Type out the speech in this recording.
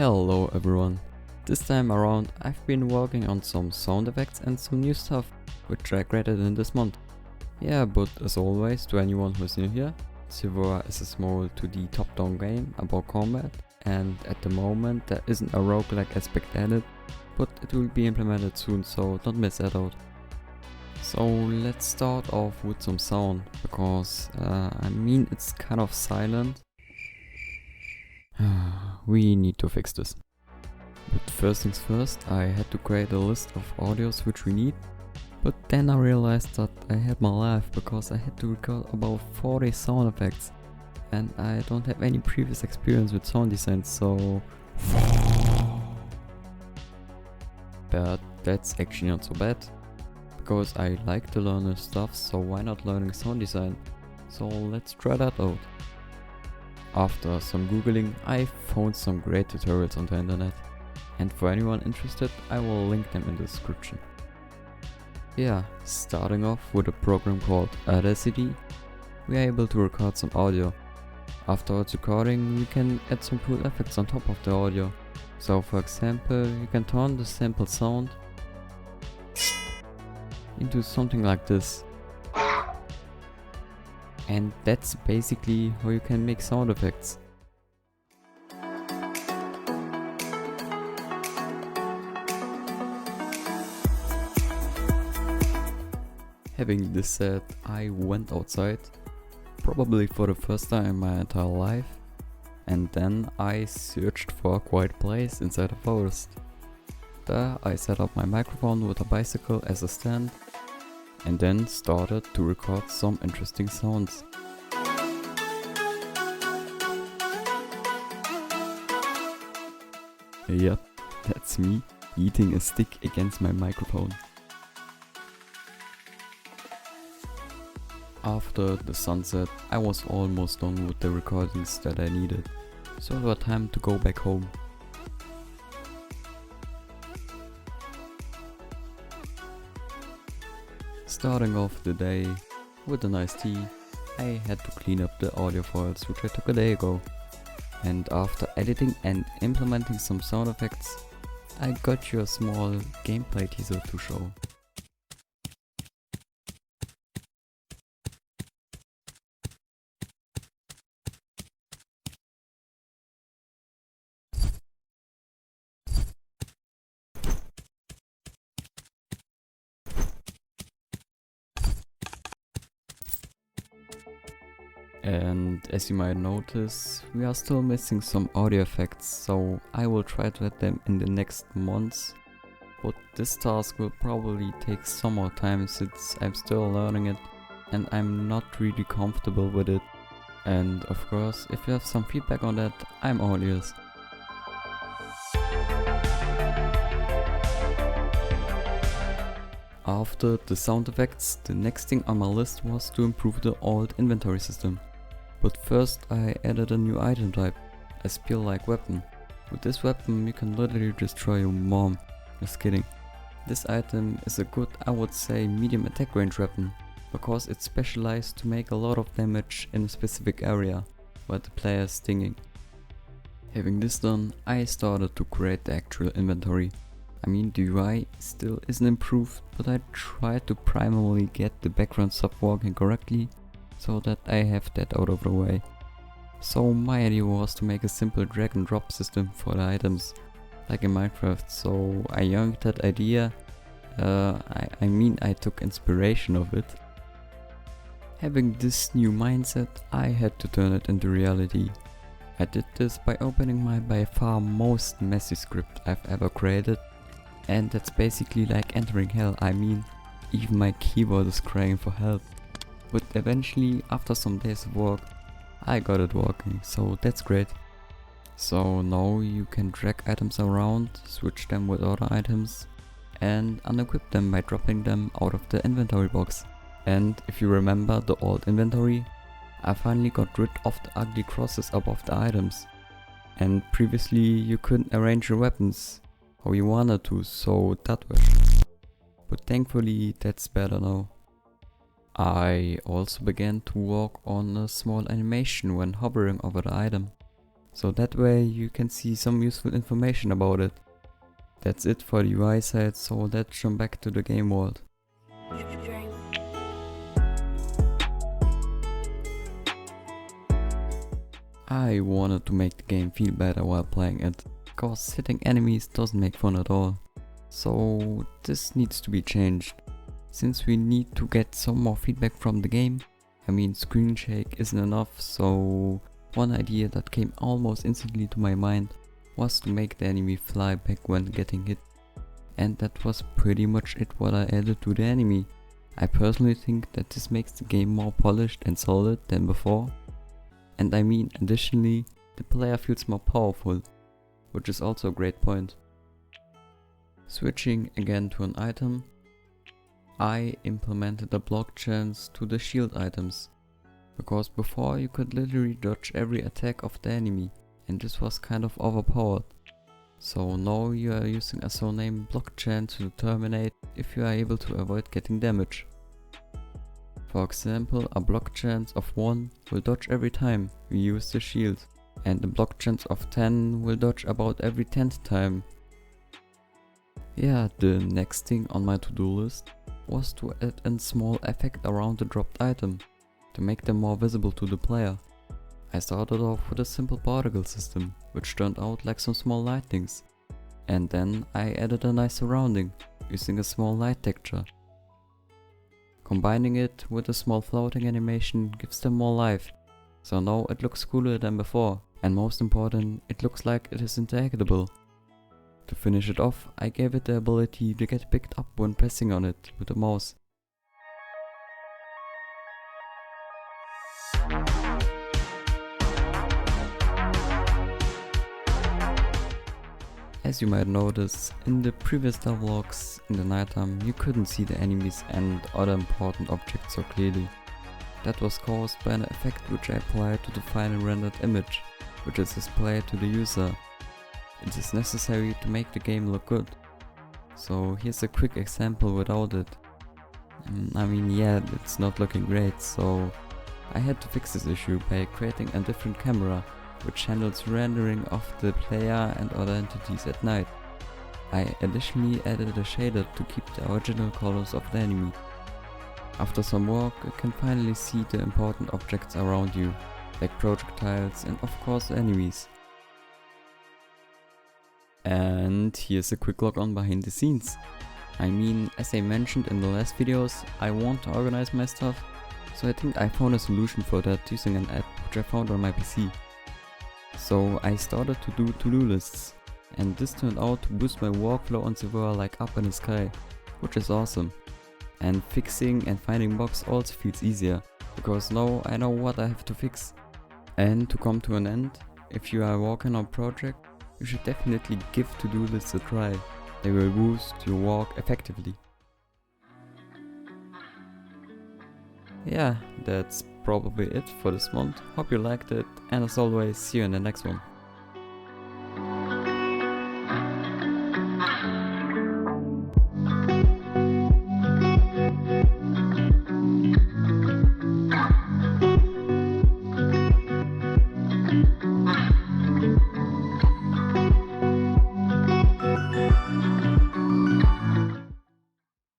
Hello everyone. This time around I've been working on some sound effects and some new stuff, which I created in this month. Yeah, but as always, to anyone who's new here, Zevura is a small 2D top-down game about combat, and at the moment there isn't a roguelike aspect added, but it will be implemented soon, so don't miss that out. So let's start off with some sound, because it's kind of silent. We need to fix this. But first things first, I had to create a list of audios which we need. But then I realized that I had my life because I had to record about 40 sound effects. And I don't have any previous experience with sound design, so... But that's actually not so bad. Because I like to learn new stuff, so why not learning sound design? So let's try that out. After some googling, I found some great tutorials on the internet, and for anyone interested, I will link them in the description. Yeah, starting off with a program called Audacity, we are able to record some audio. Afterwards recording, we can add some cool effects on top of the audio. So for example, you can turn the sample sound into something like this. And that's basically how you can make sound effects. Having this said, I went outside, probably for the first time in my entire life, and then I searched for a quiet place inside a forest. There I set up my microphone with a bicycle as a stand, and then started to record some interesting sounds. Yep, that's me eating a stick against my microphone. After the sunset, I was almost done with the recordings that I needed, so it was time to go back home. Starting off the day with a nice tea, I had to clean up the audio files which I took a day ago. And after editing and implementing some sound effects, I got you a small gameplay teaser to show. And as you might notice, we are still missing some audio effects, so I will try to add them in the next months. But this task will probably take some more time since I'm still learning it and I'm not really comfortable with it. And of course, if you have some feedback on that, I'm all ears. After the sound effects, the next thing on my list was to improve the old inventory system. But first I added a new item type, a spear-like weapon. With this weapon you can literally destroy your mom. Just kidding. This item is a good, I would say, medium attack range weapon, because it's specialized to make a lot of damage in a specific area where the player is stinging. Having this done, I started to create the actual inventory. The UI still isn't improved, but I tried to primarily get the background stuff working correctly, so that I have that out of the way. So my idea was to make a simple drag and drop system for the items, like in Minecraft, so I yoinked that idea. I took inspiration of it. Having this new mindset, I had to turn it into reality. I did this by opening my by far most messy script I've ever created, and that's basically like entering hell. Even my keyboard is crying for help. But eventually, after some days of work, I got it working, so that's great. So now you can drag items around, switch them with other items, and unequip them by dropping them out of the inventory box. And if you remember the old inventory, I finally got rid of the ugly crosses above the items. And previously you couldn't arrange your weapons how you wanted to, so that was shit. But thankfully that's better now. I also began to work on a small animation when hovering over the item. so that way you can see some useful information about it. That's it for the UI side, so let's jump back to the game world. I wanted to make the game feel better while playing it, cause hitting enemies doesn't make fun at all. So this needs to be changed. Since we need to get some more feedback from the game, I mean screen shake isn't enough, so one idea that came almost instantly to my mind was to make the enemy fly back when getting hit. And that was pretty much it what I added to the enemy. I personally think that this makes the game more polished and solid than before. And I mean additionally, the player feels more powerful, which is also a great point. Switching again to an item, I implemented a block chance to the shield items, because before you could literally dodge every attack of the enemy, and this was kind of overpowered. So now you are using a so-named block chance to determine if you are able to avoid getting damage. For example, a block chance of 1 will dodge every time you use the shield, and a block chance of 10 will dodge about every 10th time. Yeah, the next thing on my to-do list was to add a small effect around the dropped item, to make them more visible to the player. I started off with a simple particle system, which turned out like some small lightnings, and then I added a nice surrounding, using a small light texture. Combining it with a small floating animation gives them more life, so now it looks cooler than before, and most important, it looks like it is interactable. To finish it off, I gave it the ability to get picked up when pressing on it with the mouse. As you might notice, in the previous devlogs in the nighttime you couldn't see the enemies and other important objects so clearly. That was caused by an effect which I applied to the final rendered image, which is displayed to the user. It is necessary to make the game look good. So here's a quick example without it. I mean, yeah, it's not looking great, so I had to fix this issue by creating a different camera which handles rendering of the player and other entities at night. I additionally added a shader to keep the original colors of the enemy. After some work, you can finally see the important objects around you, like projectiles and of course the enemies. And here's a quick look on behind the scenes. I mean, as I mentioned in the last videos, I want to organize my stuff, so I think I found a solution for that using an app which I found on my PC. So I started to do to-do lists, and this turned out to boost my workflow on Zevura like up in the sky, which is awesome. And fixing and finding bugs also feels easier, because now I know what I have to fix. And to come to an end, if you are working on a project, you should definitely give to-do lists a try. They will boost your work effectively. Yeah, that's probably it for this month. Hope you liked it, and as always, see you in the next one.